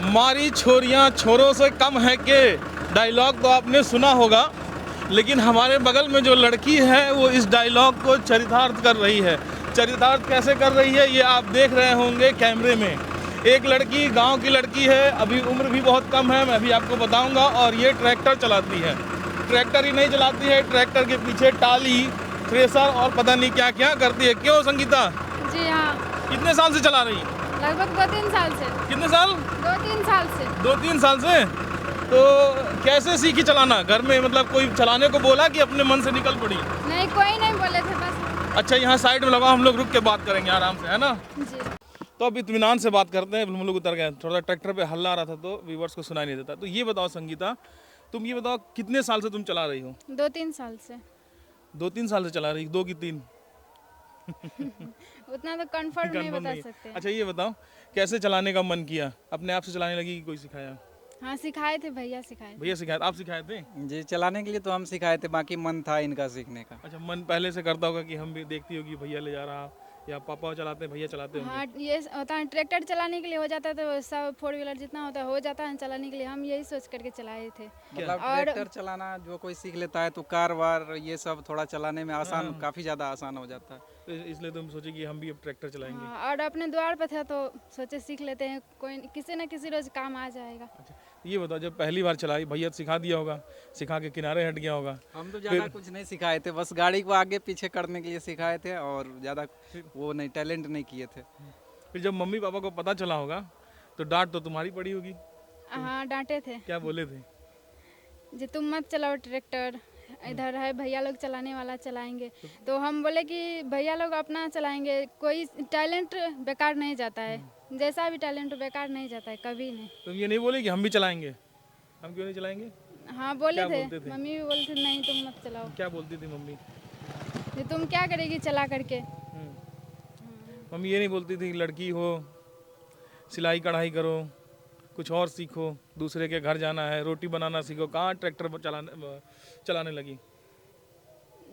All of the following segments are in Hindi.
मारी छोरियां छोरों से कम है के डायलॉग तो आपने सुना होगा, लेकिन हमारे बगल में जो लड़की है वो इस डायलॉग को चरितार्थ कर रही है। चरितार्थ कैसे कर रही है ये आप देख रहे होंगे कैमरे में। एक लड़की गांव की लड़की है, अभी उम्र भी बहुत कम है, मैं भी आपको बताऊंगा, और ये ट्रैक्टर चलाती है। ट्रैक्टर ही नहीं चलाती है, ट्रैक्टर के पीछे टाली, थ्रेसर और पता नहीं क्या क्या करती है। क्यों संगीता? जी हाँ, कितने साल से चला रही? लगभग 2-3 साल से। कितने साल? 2-3 साल से। 2-3 साल से। तो कैसे सीखी चलाना? घर में मतलब कोई चलाने को बोला कि अपने मन से निकल पड़ी? नहीं, कोई नहीं बोले थे बस। अच्छा, यहाँ साइड में लगा, हम लोग रुक के बात करेंगे आराम से, है ना? जी। तो अब इत्मीनान से बात करते हैं। हम लोग उतर गए, थोड़ा ट्रैक्टर पे हल्ला आ रहा था तो व्यूवर्स को सुनाई नहीं देता। तो ये बताओ संगीता, तुम ये बताओ कितने साल से तुम चला रही हो? 2-3 साल से। 2-3 साल से चला रही, 2 की 3? उतना तो कंफर्म नहीं कंफर्म बता नहीं है। सकते। अच्छा ये बताओ, कैसे चलाने का मन किया? अपने आप से चलाने लगी कि कोई सिखाया? हाँ, सिखाए थे, भैया सिखाए थे। भैया सिखाया? आप सिखाए थे? जी, चलाने के लिए तो हम सिखाए थे, बाकी मन था इनका सीखने का। अच्छा, मन पहले से करता होगा कि हम भी देखती होगी भैया ले जा रहा, या पापा चलाते हैं, भैया चलाते होंगे। हाँ, ये होता है, ट्रैक्टर चलाने के लिए हो जाता है तो सब 4 व्हीलर जितना होता है हो जाता है चलाने के लिए। हम यही सोच करके चलाए थे। मतलब और ट्रैक्टर चलाना जो कोई सीख लेता है तो कार वार ये सब थोड़ा चलाने में आसान, काफी ज्यादा आसान हो जाता है। तो इसलिए तुम सोचे कि हम भी अब ट्रैक्टर चलाएंगे। हाँ, और अपने द्वार पर था तो सोचे सीख लेते हैं, कोई किसी न किसी रोज काम आ जाएगा। अच्छा, ये बताओ, जब पहली बार चलाई भैया सिखा दिया होगा, सिखा के किनारे हट गया होगा? हम तो ज्यादा कुछ नहीं सिखाए थे, बस गाड़ी को आगे पीछे करने के लिए सिखाए थे और ज्यादा वो नहीं, टैलेंट नहीं किए थे। फिर जब मम्मी पापा को पता चला होगा तो डांट तो तुम्हारी पड़ी होगी? हाँ, डांटे थे। क्या बोले थे? जी, तुम मत चलाओ ट्रैक्टर, इधर है भैया लोग चलाने वाला चलाएंगे। तो हम बोले कि भैया लोग अपना चलाएंगे, कोई टैलेंट बेकार नहीं जाता है, जैसा भी टैलेंट बेकार नहीं जाता है, कभी नहीं। तुम ये नहीं बोले कि हम भी चलाएंगे? हम क्यों नहीं चलाएंगे? हाँ, बोले क्या थे, बोलते थे? मम्मी भी बोलते थे नहीं तुम मत चलाओ, क्या बोलती थी मम्मी? ये तुम क्या करेगी चला करके। मम्मी ये नहीं बोलती थी लड़की हो, सिलाई कढ़ाई करो, कुछ और सीखो, दूसरे के घर जाना है, रोटी बनाना सीखो? कहाँ ट्रैक्टर चलाने लगी?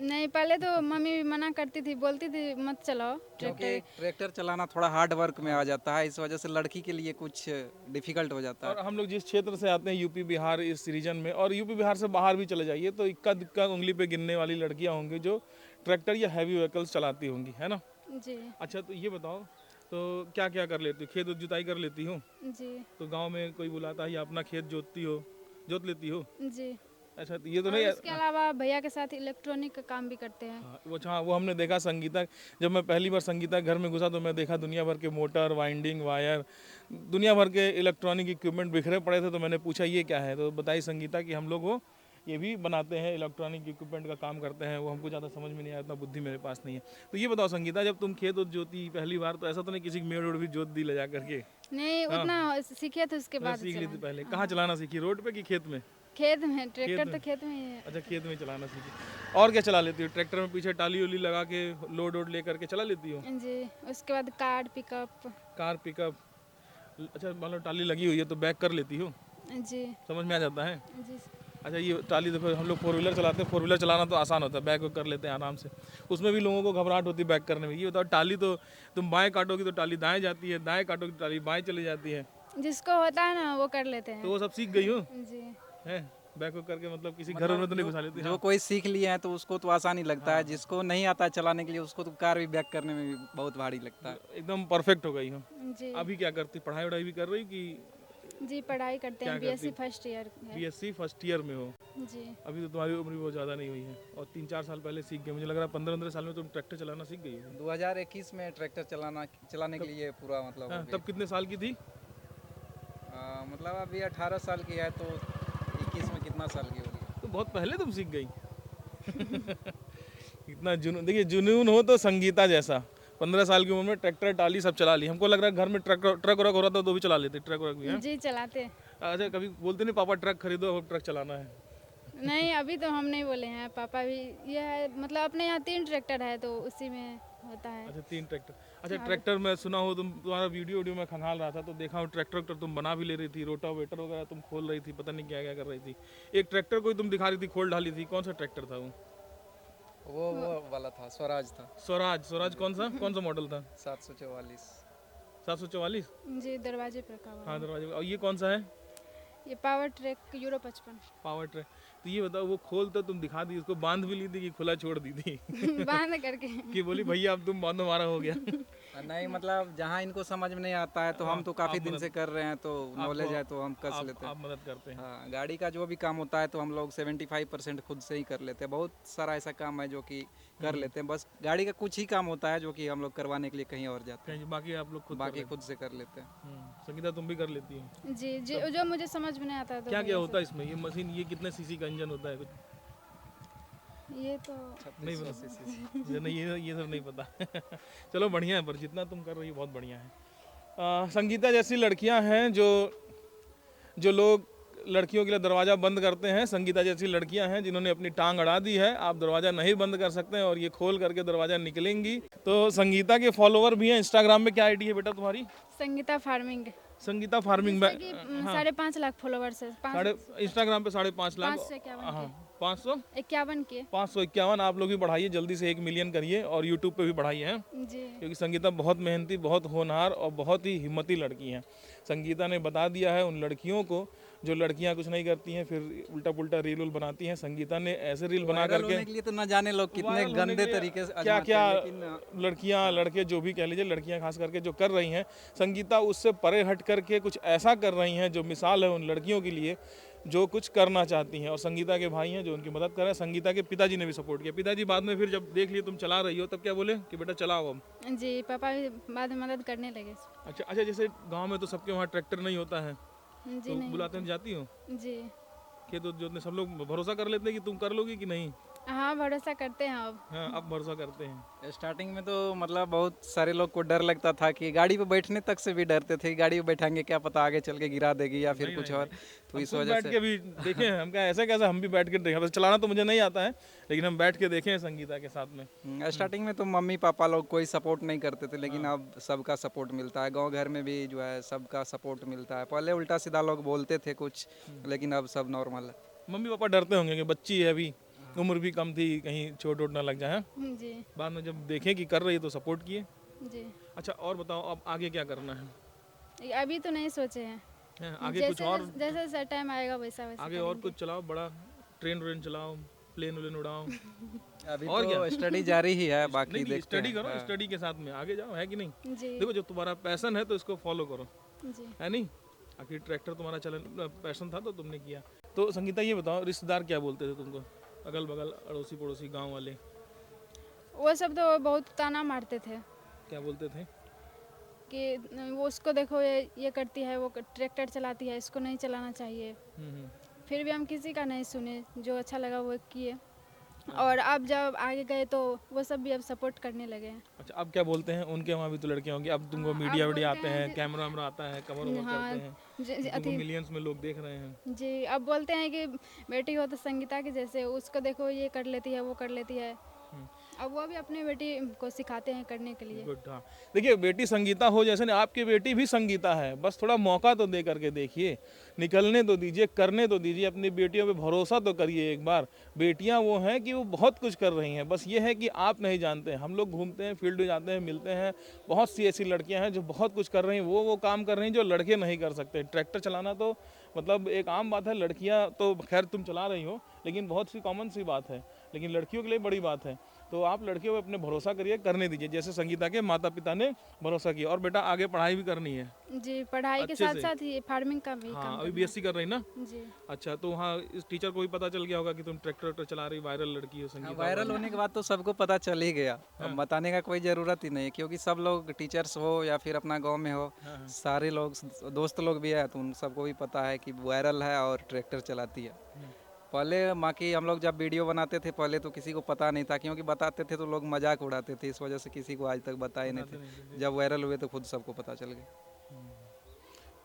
नहीं, पहले तो मम्मी भी मना करती थी, बोलती थी मत चलाओ क्योंकि ट्रैक्टर। ट्रैक्टर चलाना थोड़ा हार्ड वर्क में आ जाता है, इस वजह से लड़की के लिए कुछ डिफिकल्ट हो जाता है। और हम लोग जिस क्षेत्र से आते हैं, यूपी बिहार, इस रीजन में, और यूपी बिहार से बाहर भी चले जाइए तो इक्का दुक्का उंगली पे गिनने वाली लड़कियां होंगी जो ट्रैक्टर या हैवी व्हीकल्स चलाती होंगी, है ना? जी। अच्छा, तो ये बताओ, तो क्या क्या कर लेती हो? खेत जुताई कर लेती हो? जी। तो गांव में कोई बुलाता है या अपना खेत जोत लेती हो? जी। अच्छा, तो ये तो और नहीं। उसके अलावा भैया के साथ इलेक्ट्रॉनिक का काम भी करते हैं। हाँ, वो हमने देखा संगीता, जब मैं पहली बार संगीता घर में घुसा तो मैं देखा दुनिया भर के मोटर, वाइंडिंग, वायर, दुनिया भर के इलेक्ट्रॉनिक इक्विपमेंट बिखरे पड़े थे। तो मैंने पूछा ये क्या है, तो बताई संगीता कि हम लोग वो ये भी बनाते हैं, इलेक्ट्रॉनिक इक्विपमेंट का काम करते हैं। वो हमको ज़्यादा समझ में नहीं आया, इतना बुद्धि मेरे पास नहीं है। तो ये बताओ संगीता, जब तुम खेत जोती पहली बार तो ऐसा तो नहीं किसी मेड़ भी जोत दी ले जा करके? नहीं, उतना सीखे थे उसके बाद सीख ली थी चलाना। पहले? कहाँ चलाना सीखी, रोड पे कि खेत में? खेत में, ट्रैक्टर तो खेत में ही है। अच्छा, खेत में चलाना सीखी। और क्या चला लेती हो? ट्रैक्टर में पीछे टाली उली लगा के लोड वोड ले करके चला लेती हो? जी, उसके बाद कार पिकअप। Car pickup? अच्छा, मान लो टाली लगी हुई है तो बैक कर लेती हो? जी। समझ में आ जाता है? जी। अच्छा, ये टाली देखो, हम लोग 4 व्हीलर चलाते हैं, 4 व्हीलर चलाना तो आसान होता है, बैक कर लेते हैं आराम से। उसमें भी लोगों को घबराहट होती है बैक करने में। ये बताओ, टाली तो तुम बाएं काटोगी तो टाली दाएं जाती है, दाएं काटोगी तो टाली बाएं चली जाती है। जिसको होता है ना वो कर लेते हैं। तो वो सब सीख गई हो? जी। है बैक करके, मतलब किसी घर में तो नहीं घुसा लेती? जो कोई सीख लिए हैं तो उसको तो आसान ही लगता है, जिसको नहीं आता है चलाने के लिए उसको तो कार भी बैक करने में भी बहुत भारी लगता है। एकदम परफेक्ट हो गई हो। जी। अभी क्या करती, पढ़ाई वढ़ाई भी कर रही कि? जी, पढ़ाई करते हैं, बीएससी फर्स्ट ईयर है। बीएससी फर्स्ट ईयर में हो? जी। अभी तो तुम्हारी उम्र भी बहुत ज़्यादा नहीं हुई है, और 3-4 साल पहले सीख गए। मुझे लग रहा है 15-15 साल में तुम ट्रैक्टर चलाना सीख गई हो। 2021 में ट्रैक्टर चलाने के लिए पूरा मतलब हो तब कितने साल की थी? गया। मतलब अभी 18 साल की है तो 21 में कितना साल की होगी? तो बहुत पहले तुम सीख गई। इतना जुनून, देखिए जुनून हो तो संगीता जैसा 15 साल की उम्र में ट्रैक्टर टाली सब चला ली। हमको लग रहा है घर में ट्रक व्रक हो रहा था तो भी चला लेते, ट्रक व्रक भी है? जी, चलाते। अच्छा, कभी बोलते नहीं पापा ट्रक खरीदो, अब ट्रक चलाना है? नहीं, अभी तो हम नहीं बोले हैं, पापा भी ये है, मतलब अपने यहाँ 3 ट्रैक्टर है तो उसी में होता है। अच्छा, 3 ट्रैक्टर। अच्छा, ट्रैक्टर में सुना हो तुम्हारा वीडियो में खंगाल रहा था तो देखा हो ट्रैक्टर तुम बना भी ले रही थी, रोटावेटर वगैरह तुम खोल रही थी, पता नहीं क्या क्या कर रही थी। एक ट्रैक्टर कोई तुम दिखा रही थी खोल ढाली थी, कौन सा ट्रैक्टर था वो? वो वाला था, स्वराज था। स्वराज? स्वराज कौन सा मॉडल था? 744। 744? जी दरवाजे पर का हुआ हाँ दरवाजे और ये कौन सा है? ये power track euro 55 power track. तो ये बताओ वो खोल तो तुम दिखा दी उसको, बांध भी ली थी कि खुला छोड़ दी थी? बांध करके कि बोली भैया अब तुम बांधो हमारा हो गया? नहीं मतलब जहाँ इनको समझ में नहीं आता है तो हम तो काफ़ी दिन से कर रहे हैं, तो नॉलेज है तो हम कस लेते हैं। आप मदद करते हैं? हाँ, गाड़ी का जो भी काम होता है तो हम लोग 75% खुद से ही कर लेते हैं। बहुत सारा ऐसा काम है जो कि कर लेते हैं, बस गाड़ी का कुछ ही काम होता है जो कि हम लोग करवाने के लिए कहीं और जाते कहीं बाकी आप लोग खुद हैं, बाकी खुद से कर लेते हैं। संगीता तुम भी कर लेती हो? जी जी जो मुझे समझ में नहीं आता है तो क्या क्या भैया होता है इसमें? ये मशीन ये कितने सीसी का इंजन होता है कुछ से- ये तो नहीं पता? मुझे नहीं ये सब नहीं पता। चलो बढ़िया है, पर जितना तुम कर रही हो बहुत बढ़िया है। संगीता जैसी लड़कियां हैं जो लोग लड़कियों के लिए दरवाज़ा बंद करते हैं, संगीता जैसी लड़कियां हैं जिन्होंने अपनी टांग अड़ा दी है। आप दरवाज़ा नहीं बंद कर सकते हैं और ये खोल करके दरवाज़ा निकलेंगी। तो संगीता के फॉलोवर भी हैं। इंस्टाग्राम में क्या आईडी है बेटा तुम्हारी? Sangeeta farming Sangeeta farming. जैसे कि 5.5 लाख फॉलोवर्स है। साढ़े इंस्टाग्राम पे 5.5 लाख। 551 हाँ 500 51 के 551 आप लोग भी बढ़ाइए, जल्दी से 1 मिलियन करिए और यूट्यूब पे भी बढ़ाइए हैं, जी क्योंकि संगीता बहुत मेहनती, बहुत होनहार और बहुत ही हिम्मती लड़की हैं। संगीता ने बता दिया है उन लड़कियों को जो लड़कियां कुछ नहीं करती हैं फिर उल्टा पुल्टा रील उल बनाती हैं। संगीता ने ऐसे रील बना वायरल करके होने के लिए तो न जाने लोग कितने वायरल होने गंदे के लिए तरीके से क्या आजमाते क्या हैं, लेकिन लड़कियां लड़के जो भी कह लीजिए, लड़कियां खास करके जो कर रही हैं, संगीता उससे परे हट करके कुछ ऐसा कर रही हैं जो मिसाल है उन लड़कियों के लिए जो कुछ करना चाहती हैं। और संगीता के भाई हैं जो उनकी मदद कर रहे हैं। संगीता के पिताजी ने भी सपोर्ट किया। पिताजी बाद में फिर जब देख लिए तुम चला रही हो तब क्या बोले कि बेटा चलाओ अब? जी पापा भी बाद में मदद करने लगे। अच्छा, जैसे गांव में तो सबके वहाँ ट्रैक्टर नहीं होता है जी तो नहीं बुलाते हैं, जाती हो? जी कि तो जो सब लोग भरोसा कर लेते हैं कि तुम कर लोगी कि नहीं? हाँ भरोसा करते हैं अब। हाँ अब भरोसा करते हैं। स्टार्टिंग में तो मतलब बहुत सारे लोग को डर लगता था कि गाड़ी पे बैठने तक से भी डरते थे, गाड़ी पे बैठाएंगे क्या पता आगे चल के गिरा देगी या फिर कुछ और, तो इस हम वजह बैठ से के भी देखे हैं। हम क्या ऐसे कैसे हम भी बैठ के देखें, बस चलाना तो मुझे नहीं आता है लेकिन हम बैठ के देखे हैं संगीता के साथ में। स्टार्टिंग में तो मम्मी पापा लोग कोई सपोर्ट नहीं करते थे, लेकिन अब सबका सपोर्ट मिलता है। गांव घर में भी जो है सबका सपोर्ट मिलता है। पहले उल्टा सीधा लोग बोलते थे कुछ, लेकिन अब सब नॉर्मल है। मम्मी पापा डरते होंगे कि बच्ची है अभी, उम्र भी कम थी, कहीं चोट वोट ना लग जाए। जी बाद में जब देखें कि कर रही है तो सपोर्ट किए। जी अच्छा और बताओ अब आगे क्या करना है? अभी तो नहीं सोचे हैं। हैं, आगे कुछ और जैसे जैसे टाइम आएगा वैसा वैसा आगे और कुछ चलाओ, बड़ा ट्रेन व्रेन चलाओ, प्लेन व्लेन उड़ाओ। अभी और तो स्टडी जारी ही है, बाकी नहीं देखते स्टडी हैं। करो, स्टडी के साथ में आगे जाओ, है कि नहीं? जी देखो जो तुम्हारा पैशन है तो इसको फॉलो करो, जी है नहीं? आखिर ट्रैक्टर तुम्हारा चलन पैशन था तो तुमने किया। तो संगीता ये बताओ रिश्तेदार क्या बोलते थे तुमको, अगल बगल अड़ोसी पड़ोसी गांव वाले वो सब तो बहुत ताना मारते थे क्या बोलते थे? कि वो उसको देखो ये करती है, वो ट्रैक्टर चलाती है, इसको नहीं चलाना चाहिए। फिर भी हम किसी का नहीं सुने, जो अच्छा लगा वो किए। और अब जब आगे गए तो वो सब भी अब सपोर्ट करने लगे हैं। अच्छा अब क्या बोलते हैं? उनके वहाँ भी तो लड़कियां होंगी, अब तुमको हाँ, मीडिया अब वीडिया बोलते आते हैं हैं, कैमरा वैमरा आता है, कवर ववर हाँ, करते हैं, तुमको मिलियंस में लोग देख रहे हैं। जी अब बोलते हैं कि बेटी हो तो संगीता की जैसे, उसको देखो ये कर लेती है, वो कर लेती है। अब वो भी अपनी बेटी को सिखाते हैं करने के लिए। गुड। हाँ देखिए बेटी संगीता हो जैसे ना, आपकी बेटी भी संगीता है, बस थोड़ा मौका तो दे करके देखिए, निकलने तो दीजिए, करने तो दीजिए, अपनी बेटियों पे भरोसा तो करिए एक बार। बेटियां वो हैं कि वो बहुत कुछ कर रही हैं, बस ये है कि आप नहीं जानते। हम लोग घूमते हैं, फील्ड में जाते हैं, मिलते हैं, बहुत सी ऐसी लड़कियां हैं जो बहुत कुछ कर रही हैं, वो काम कर रही हैं जो लड़के नहीं कर सकते। ट्रैक्टर चलाना तो मतलब एक आम बात है, लड़कियाँ तो खैर तुम चला रही हो लेकिन बहुत सी कॉमन सी बात है, लेकिन लड़कियों के लिए बड़ी बात है। तो आप लड़कियों पे अपने भरोसा करिए, करने दीजिए जैसे संगीता के माता पिता ने भरोसा किया। और बेटा आगे पढ़ाई भी करनी है? जी पढ़ाई के अच्छे साथ से? साथ ही फार्मिंग का भी हाँ काम अभी करना बीएससी कर रही ना? है। जी अच्छा तो हाँ इस टीचर को भी पता चल गया होगा कि तुम ट्रैक्टर चला रही, वायरल लड़की हो संगीता। वायरल होने के बाद तो सबको पता चल ही गया, अब बताने का कोई ज़रूरत ही नहीं, क्योंकि सब लोग टीचर्स हो या फिर अपना गांव में हो, सारे लोग दोस्त लोग भी है तो उन सबको भी पता है कि वायरल है और ट्रैक्टर चलाती है। पहले माँ की हम लोग जब वीडियो बनाते थे पहले तो किसी को पता नहीं था, क्योंकि बताते थे तो लोग मजाक उड़ाते थे, इस वजह से किसी को आज तक बताए नहीं थे। जब वायरल हुए तो खुद सबको पता चल गया।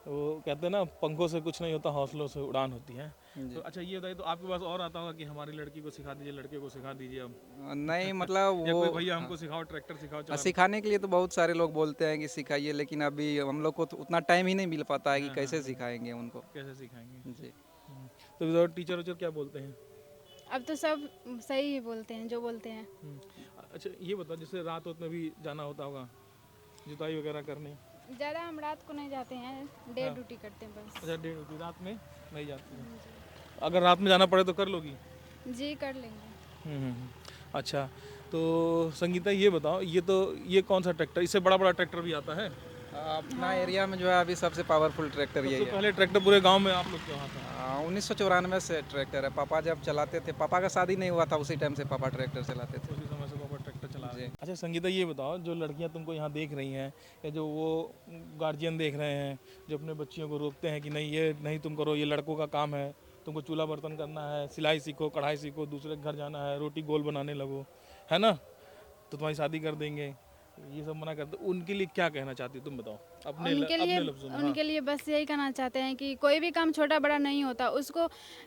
वो कहते हैं ना पंखों से कुछ नहीं होता, हौसलों से उड़ान होती है। जी। तो अच्छा ये बताइए, तो आपके पास और आता होगा कि हमारी लड़की को सिखा दीजिए, लड़के को सिखा दीजिए अब, नहीं मतलब या कोई वो भैया हमको सिखाओ, ट्रैक्टर सिखाओ चलाना? सिखाने के लिए तो बहुत सारे लोग बोलते हैं कि सिखाइए, लेकिन अभी हम लोग को तो उतना टाइम ही नहीं मिल पाता है कि कैसे सिखाएंगे उनको। कैसे सिखाएंगे? जी। तो टीचर उचर क्या बोलते हैं? अब तो सब सही ही बोलते हैं जो बोलते हैं। अच्छा ये बताओ जैसे रात में भी जाना होता होगा जुताई वगैरह करने, ज़्यादा हम रात को नहीं जाते हैं, डे ड्यूटी करते हैं बस। अच्छा, डेढ़ होती, रात में नहीं जाती है। अगर रात में जाना पड़े तो कर लोगी? जी कर लेंगे। अच्छा, तो संगीता ये बताओ, ये कौन सा ट्रैक्टर, इससे बड़ा बड़ा ट्रैक्टर भी आता है? अपना एरिया में जो है अभी सबसे पावरफुल ट्रैक्टर यही तो है। पहले ट्रैक्टर पूरे गांव में आप लोग के वहाँ था? 1994 से ट्रैक्टर है। पापा जब चलाते थे, पापा का शादी नहीं हुआ था उसी टाइम से पापा ट्रैक्टर चलाते थे। उसी समय से पापा ट्रैक्टर चला रहे जी। हैं। अच्छा संगीता ये बताओ, जो लड़कियां तुमको यहाँ देख रही हैं या जो वो गार्जियन देख रहे हैं जो अपने बच्चियों को रोकते हैं कि नहीं ये नहीं तुम करो, ये लड़कों का काम है, तुमको चूल्हा बर्तन करना है, सिलाई सीखो, कढ़ाई सीखो, दूसरे के घर जाना है, रोटी गोल बनाने लगो, है ना, तो तुम्हारी शादी कर देंगे, ये सब मना करते, उनके लिए क्या कहना चाहती हो तुम बताओ अपने अपने लफ्जों में? उनके लिए बस यही कहना चाहते हैं कि कोई भी काम छोटा बड़ा नहीं होता, उसको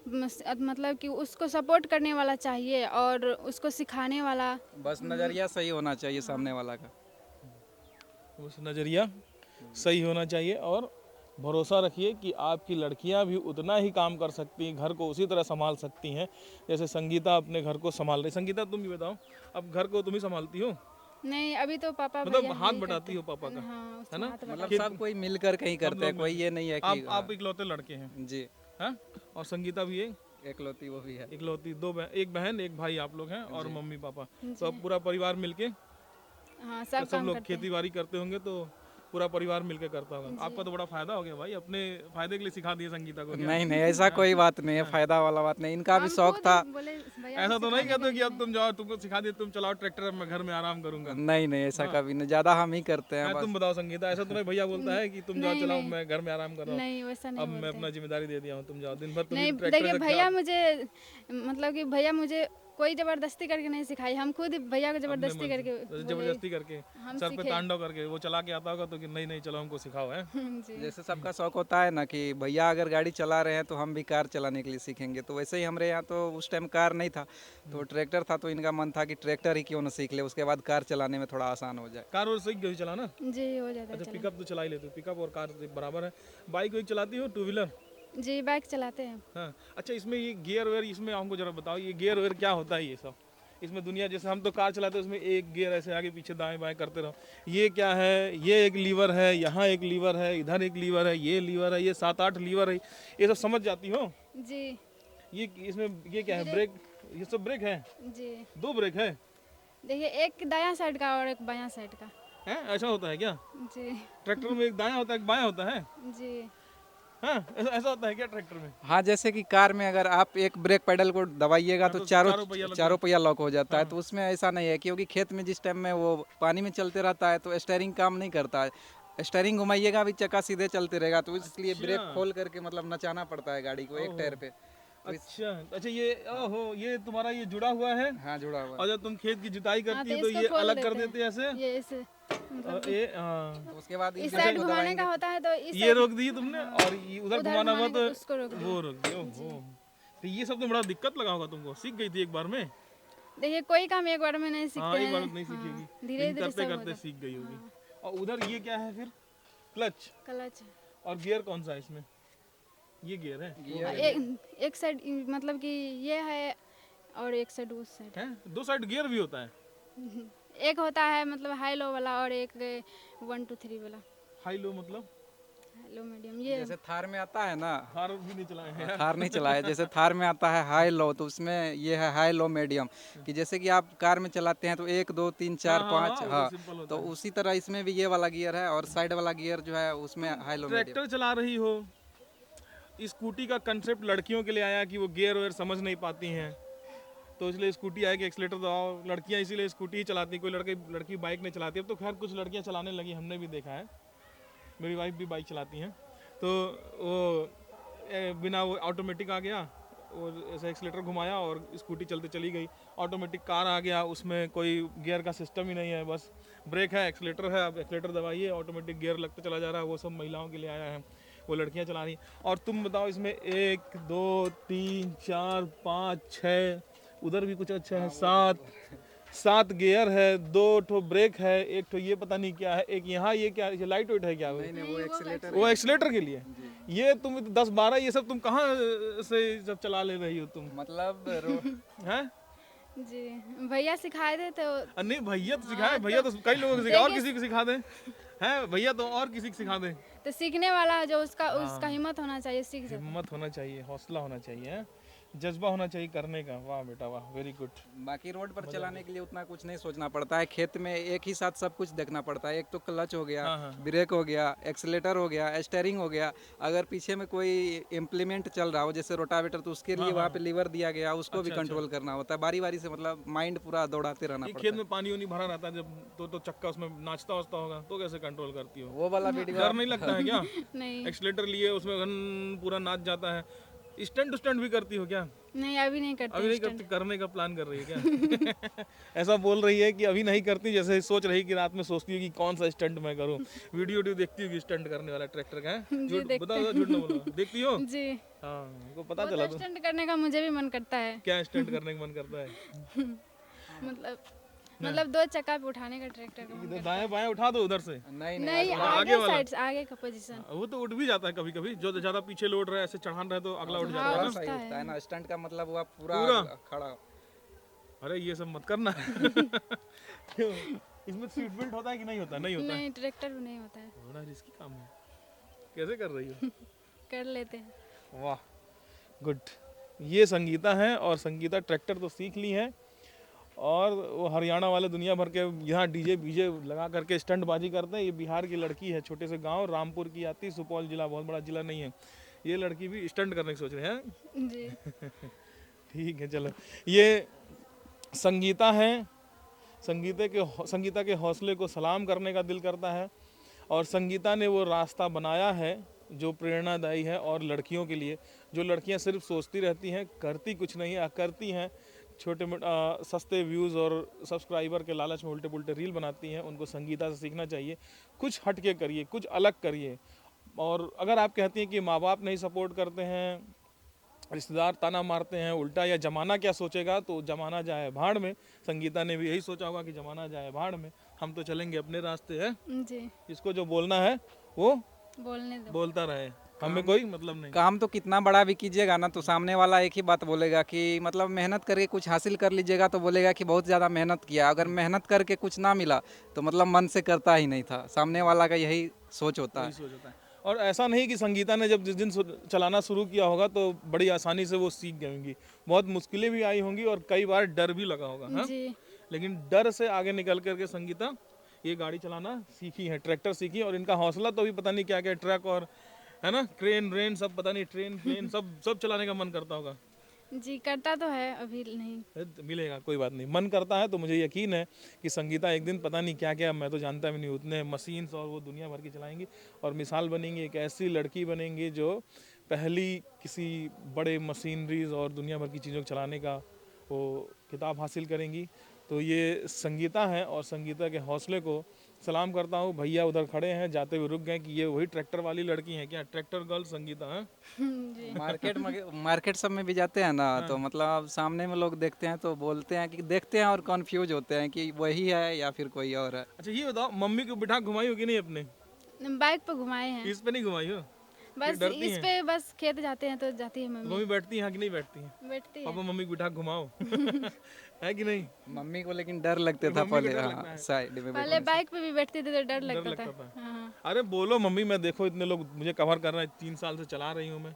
मतलब कि उसको सपोर्ट करने वाला चाहिए और उसको सिखाने वाला। बस नज़रिया सही होना चाहिए सामने वाला का। उस नज़रिया सही होना चाहिए और भरोसा रखिए कि आपकी लड़कियां भी उतना ही काम कर सकती हैं, घर को उसी तरह संभाल सकती हैं जैसे संगीता अपने घर को संभाल रही। संगीता तुम भी बताओ, अब घर को तुम ही संभालती हो? नहीं, अभी तो पापा मतलब भैया हाथ नहीं बटाती करते। हो पापा का? हाँ, है ना? हाथ मतलब सब कोई मिलकर कहीं करते हैं, कोई ये नहीं है कि आप इकलौते लड़के हैं? जी, हैं? और संगीता भी है एकलौती वो भी है। इकलौती, एक बहन एक भाई आप लोग हैं और मम्मी पापा, तो अब पूरा परिवार मिलके हाँ तो सब सब काम लोग करते हैं। खेती बाड़ी करते होंगे तो पूरा परिवार मिलके करता होगा। आपका तो बड़ा फायदा हो गया भाई, अपने फायदे के लिए सिखा दिए संगीता को। नहीं नहीं, ऐसा कोई बात नहीं है, फायदा वाला बात नहीं, इनका भी शौक था। बोले भैया ऐसा तो नहीं कहते कि अब तुम जाओ, तुमको सिखा दिए, तुम चलाओ ट्रैक्टर, मैं घर में आराम करूंगा। नहीं नहीं, ऐसा कभी नहीं, ज़्यादा हम ही करते हैं बस। तुम बताओ संगीता, ऐसा तो नहीं भैया बोलता है कि तुम जाओ चलाओ, मैं घर में आराम कर रहा हूँ, नहीं वैसा नहीं अब मैं अपना जिम्मेदारी दे दिया हूँ, तुम जाओ दिन भर तुम नहीं। ट्रैक्टर देखिए से भैया मुझे मतलब कि भैया मुझे कोई जबरदस्ती करके नहीं सिखाई, हम खुद भैया को जबरदस्ती करके बोले, जबरदस्ती करके हम सर पे तांडव करके वो चला के आता होगा तो कि नहीं नहीं चलो हमको सिखाओ, है? जी। जैसे सबका शौक होता है ना कि भैया अगर गाड़ी चला रहे हैं तो हम भी कार चलाने के लिए सीखेंगे, तो वैसे ही हमारे यहाँ तो उस टाइम कार नहीं था तो ट्रैक्टर था, तो इनका मन था कि ट्रैक्टर ही क्यों ना सीख ले, उसके बाद कार चलाने में थोड़ा आसान हो जाए। कार और सीख गई चलाना? जी हो जाता है अच्छा, चला। पिकअप तो चला ही लेते हो, पिकअप और कार से बराबर है। बाइक वाइक चलाती हो, टू व्हीलर? जी बाइक चलाते हैं। हाँ। अच्छा, इसमें ये गियर वेयर, इसमें हमको जरा बताओ, ये गियर वेयर क्या होता है ये सब? इसमें दुनिया जैसे हम तो कार चलाते हैं उसमें एक गियर ऐसे आगे पीछे दाएं बाएं करते रहो, ये क्या है? ये एक लीवर है, यहाँ एक लीवर है, इधर एक लीवर है, ये लीवर है, ये 7-8 लीवर है, ये सब समझ जाती हो? जी ये इसमें ये क्या है? ब्रेक, ये सब ब्रेक है? जी। 2 ब्रेक है? देखिए एक दायां साइड का और एक बायां साइड का। हैं? ऐसा होता है क्या? जी ट्रैक्टर में एक दायां होता है एक बायां होता है? जी। हाँ, ऐसा होता है क्या ट्रैक्टर में? हाँ, जैसे कि कार में अगर आप एक ब्रेक पैडल को दबाइएगा तो चारों पहिया लॉक हो जाता है, तो उसमें ऐसा नहीं है, क्योंकि खेत में जिस टाइम में वो पानी में चलते रहता है तो स्टीयरिंग काम नहीं करता है। स्टीयरिंग घुमाइएगा भी चक्का सीधे चलते रहेगा, तो इसलिए ब्रेक खोल करके मतलब नचाना पड़ता है गाड़ी को एक टायर पे। अच्छा अच्छा, ये ओहो, ये तुम्हारा ये जुड़ा हुआ है? हाँ, जुड़ा हुआ है। और जब तुम खेत की जुताई करती तो हो तो इसको ये खोल अलग कर देते देते हैं ऐसे? ये इसे और ये तो उसके बाद इस साइड घुमाने का होता है तो इस ये रोक दिए तुमने, और ये उधर घुमाना हुआ तो उसको रोक दिया। वो रोक दिया। ओहो, तो ये सब तो बड़ा दिक्कत लगा होगा तुमको, सीख गई थी एक बार में? देखिए कोई काम एक बार में नहीं हाँ, सीखते एक बार हैं। नहीं सीखी होगी, धीरे धीरे करते सब करते सीख गई होगी। और उधर ये क्या है फिर? Clutch clutch. और गियर कौन सा है इसमें? ये गियर है? एक साइड मतलब कि ये है और एक साइड उस साइड। हैं? 2 साइड गियर भी होता है? एक होता है मतलब हाई लो वाला और एक 1 2 3 वाला। हाई लो मतलब? High low medium. ये जैसे थार में आता है ना, थार भी नहीं चलाए हैं? थार नहीं चलाया, जैसे थार में आता है हाई लो, तो उसमें ये है हाई लो मीडियम, कि जैसे कि आप कार में चलाते हैं तो 1 2 3 4 5, हाँ, सिंपल होता तो उसी तरह इसमें भी ये वाला गियर है, और साइड वाला गियर जो है उसमें हाई लो मीडियम। ट्रैक्टर चला रही हो, स्कूटी का कंसेप्ट लड़कियों के लिए आया कि वो गियर वेयर समझ नहीं पाती हैं, तो इसलिए स्कूटी आया कि एक्सीलेटर दबाओ। लड़कियां इसीलिए स्कूटी ही चलाती हैं, कोई लड़की बाइक नहीं चलाती। अब तो खैर कुछ लड़कियां चलाने लगी, हमने भी देखा है, मेरी वाइफ भी बाइक चलाती हैं। तो वो बिना वो ऑटोमेटिक आ गया, और ऐसा एक्सीलेटर घुमाया और स्कूटी चलते चली गई। ऑटोमेटिक कार आ गया, उसमें कोई गियर का सिस्टम ही नहीं है, बस ब्रेक है, एक्सीलेटर है, अब एक्सीलेटर दबाइए ऑटोमेटिक गियर लगता चला जा रहा है। वो सब महिलाओं के लिए आया है, वो लड़कियां चला रही हैं। और तुम बताओ, इसमें 1 2 3 4 5 6, उधर भी कुछ अच्छा है, 7 गियर है, 2 ठो ब्रेक है, 1 ठो ये पता नहीं क्या है, एक यहाँ ये क्या है, लाइट वेट है क्या? नहीं, वो एक्सीलेटर वो एक्सीलेटर के लिए। ये तुम 10 12 ये सब तुम कहाँ से सब चला ले रही हो तुम? मतलब हैं? जी भैया सिखाए थे तो। नहीं भैया तो सिखाए, भैया तो कई लोगों को सिखाए, और किसी को सिखा दें। है भैया, तो और किसी को सिखा दें। तो सीखने वाला जो उसका हिम्मत होना चाहिए, सीख जाता है। हिम्मत होना चाहिए, हौसला होना चाहिए, हैं? जज्बा होना चाहिए करने का। वाह बेटा वाह, वेरी गुड। बाकी रोड पर चलाने के लिए उतना कुछ नहीं सोचना पड़ता है, खेत में एक ही साथ सब कुछ देखना पड़ता है। एक तो क्लच हो गया, ब्रेक हो गया, एक्सीलेटर हो गया, स्टीयरिंग हो गया। अगर पीछे में कोई इम्प्लीमेंट चल रहा हो जैसे रोटावेटर, तो उसके लिए वहाँ पे लीवर दिया गया, उसको भी कंट्रोल करना होता है बारी बारी से, मतलब माइंड पूरा दौड़ाते रहना ये पड़ता खेत में पानी वानी भरा रहता है जब, तो चक्का उसमें नाचता वाचता होगा, तो कैसे कंट्रोल करती हो? है। वो वाला वीडियो डर नहीं लगता है क्या? नहीं एक्सीलेटर लिए उसमें पूरा नाच जाता है। स्टंट भी करती हो क्या? नहीं, अभी नहीं करते अभी नहीं करती, करने का प्लान कर रही है क्या? ऐसा बोल रही है कि अभी नहीं करती, जैसे सोच रही कि रात में सोचती है कि कौन सा स्टंट मैं करूं। वीडियो देखती होगी स्टंट करने वाला ट्रैक्टर का, है? झूठ बताओ, झूठ ना बोलो, देखती हो? जी। हाँ, को पता चला। तो स्टंट करने का मुझे भी मन करता है। क्या स्टंट करने का मन करता है? मतलब 2 चक्का पे उठाने का ट्रैक्टर का मन इधर दाएं बाएं उठा दो उधर से। नहीं नहीं, आगे आगे वाला। साइड से, आगे का पोजीशन। वो तो उठ भी जाता है कभी कभी, जो ज्यादा पीछे लोड रहा है, ऐसे चढ़ान रहे तो अगला उठ जाता है थोड़ा ना। सा ही उठता है ना, स्टंट का मतलब हुआ पूरा? पूरा खड़ा। अरे ये सब मत करना। क्यों? इसमें सीट बेल्ट होता है कि नहीं होता? नहीं होता है। नहीं, ट्रैक्टर में नहीं होता है। बड़ा रिस्की काम है। कैसे कर रही हो? कर लेते हैं। वाह, गुड। ये संगीता है, और संगीता ट्रैक्टर तो सीख ली है, और वो हरियाणा वाले दुनिया भर के यहाँ डीजे बीजे लगा करके स्टंट बाजी करते हैं। ये बिहार की लड़की है, छोटे से गांव रामपुर की आती, सुपौल जिला बहुत बड़ा जिला नहीं है। ये लड़की भी स्टंट करने की सोच रही है। जी। ठीक है, चलो। ये संगीता है। संगीता के हौसले को सलाम करने का दिल करता है, और संगीता ने वो रास्ता बनाया है जो प्रेरणादायी है, और लड़कियों के लिए, जो लड़कियां सिर्फ सोचती रहती हैं, करती कुछ नहीं है, करती हैं छोटे मोटे सस्ते व्यूज़ और सब्सक्राइबर के लालच में उल्टे पुल्टे रील बनाती हैं। उनको संगीता से सीखना चाहिए, कुछ हट के करिए, कुछ अलग करिए। और अगर आप कहती हैं कि माँ बाप नहीं सपोर्ट करते हैं, रिश्तेदार ताना मारते हैं उल्टा, या ज़माना क्या सोचेगा, तो ज़माना जाए भाड़ में। संगीता ने भी यही सोचा होगा कि ज़माना जाए भाड़ में, हम तो चलेंगे अपने रास्ते। है जी, इसको जो बोलना है वो बोलने दो। बोलता रहे, हमें कोई मतलब नहीं। काम तो कितना बड़ा भी कीजिएगा ना, तो सामने वाला एक ही बात बोलेगा कि मतलब मेहनत करके कुछ हासिल कर लीजिएगा तो बोलेगा कि बहुत ज़्यादा मेहनत किया। अगर मेहनत करके कुछ ना मिला तो मतलब मन से करता ही नहीं था। सामने वाला का यही सोच होता है। यही सोच होता है। और ऐसा नहीं कि संगीता ने जब जिस दिन चलाना शुरू किया होगा तो बड़ी आसानी से वो सीख गई होंगी, बहुत मुश्किलें भी आई होंगी, और कई बार डर भी लगा होगा। हाँ? जी। लेकिन डर से आगे निकल करके संगीता ये गाड़ी चलाना सीखी है, ट्रैक्टर सीखी। और इनका हौसला तो अभी पता नहीं क्या क्या, ट्रक और, है ना, क्रेन रेन सब, पता नहीं ट्रेन प्लेन सब चलाने का मन करता होगा। जी, करता तो है, अभी नहीं। मिलेगा, कोई बात नहीं, मन करता है तो मुझे यकीन है कि संगीता एक दिन पता नहीं क्या क्या, मैं तो जानता भी नहीं, उतने मशीन्स और वो दुनिया भर की चलाएंगी, और मिसाल बनेंगी, एक ऐसी लड़की बनेंगी जो पहली किसी बड़े मशीनरीज और दुनिया भर की चीज़ों को चलाने का वो किताब हासिल करेंगी। तो ये संगीता है, और संगीता के हौसले को सलाम करता हूँ। भैया उधर खड़े हैं, जाते हुए रुक गए कि ये वही ट्रैक्टर वाली लड़की है क्या? ट्रैक्टर गर्ल संगीता है। जी। मार्केट सब में भी जाते हैं ना, तो मतलब सामने में लोग देखते हैं तो बोलते हैं कि देखते हैं और कंफ्यूज होते हैं कि वही है या फिर कोई और है। अच्छा ये बताओ, मम्मी को बिठा घुमाई हो कि नहीं अपने? बाइक पे घुमाए हैं, इस पे नहीं घुमाई हो? बस डरती इस पे, बस खेत जाते हैं तो जाती है मम्मी। मम्मी बैठती हैं कि नहीं बैठती हैं? बैठती है। पापा मम्मी को बिठा घुमाओ। है कि नहीं? मम्मी को लेकिन डर लगता था मम्मी को पहले, डर हाँ, लगता है। साइड में पहले बाइक पे भी बैठती थी तो डर लगता लगता था। था। हाँ। अरे बोलो मम्मी, मैं देखो इतने लोग मुझे कवर कर रहे हैं, 3 साल से चला रही हूँ मैं,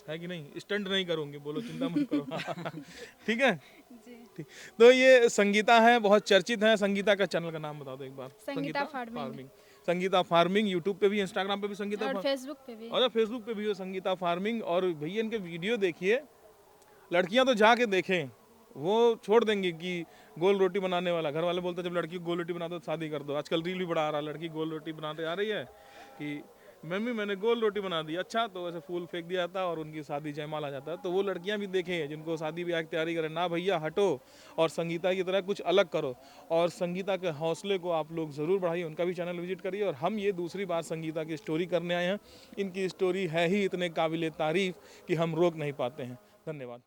है कि नहीं? स्टंट नहीं करूँगी, बोलो चिंता मत करो। ठीक है, जी। ठीक। तो ये संगीता है, बहुत चर्चित है। संगीता का चैनल का नाम बता दो एक बार। Sangeeta farming. Sangeeta farming YouTube पे भी, इंस्टाग्राम पे भी संगीता और फेसबुक पे भी। और फेसबुक पे भी हो संगीता फार्मिंग। और भैया इनके वीडियो देखिए, लड़कियां तो जाके देखें, वो छोड़ देंगी कि गोल रोटी बनाने वाला। घर वाले बोलते हैं जब लड़की को गोल रोटी बना दो तो शादी कर दो। आजकल रील भी बड़ा आ रहा है, लड़की गोल रोटी बनाते आ रही है कि मम्मी मैंने गोल रोटी बना दी, अच्छा, तो ऐसे फूल फेंक दिया जाता और उनकी शादी जयमाल आ जाता है। तो वो लड़कियां भी देखें जिनको शादी ब्याह की तैयारी करें, ना भैया हटो और संगीता की तरह कुछ अलग करो। और संगीता के हौसले को आप लोग ज़रूर बढ़ाइए, उनका भी चैनल विजिट करिए। और हम ये दूसरी बार संगीता की स्टोरी करने आए हैं। इनकी स्टोरी है ही इतने काबिल तारीफ़ कि हम रोक नहीं पाते हैं। धन्यवाद।